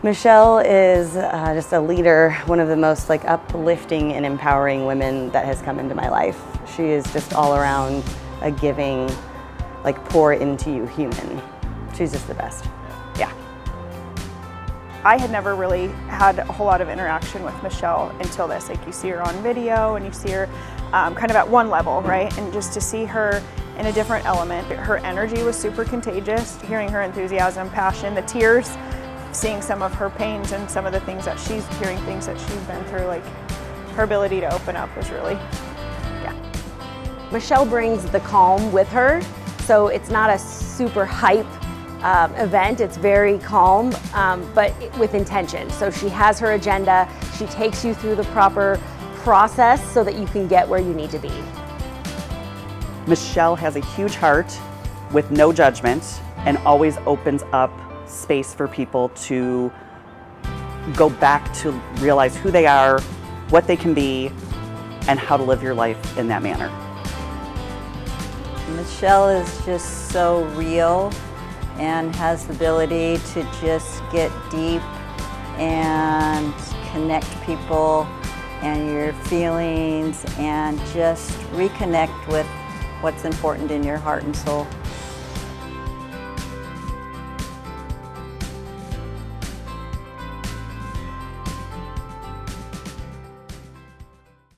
Michelle is just a leader, one of the most uplifting and empowering women that has come into my life. She is just all around a giving, pour into you human. She's just the best. Yeah. I had never really had a whole lot of interaction with Michelle until this. You see her on video and you see her kind of at one level, right? And just to see her in a different element. Her energy was super contagious, hearing her enthusiasm, passion, the tears, seeing some of her pains and some of the things that hearing things that she's been through, her ability to open up was really, yeah. Michelle brings the calm with her, so it's not a super hype event. It's very calm, but with intention. So she has her agenda, she takes you through the proper process so that you can get where you need to be. Michelle has a huge heart with no judgment and always opens up space for people to go back to realize who they are, what they can be, and how to live your life in that manner. Michelle is just so real and has the ability to just get deep and connect people and your feelings and just reconnect with what's important in your heart and soul.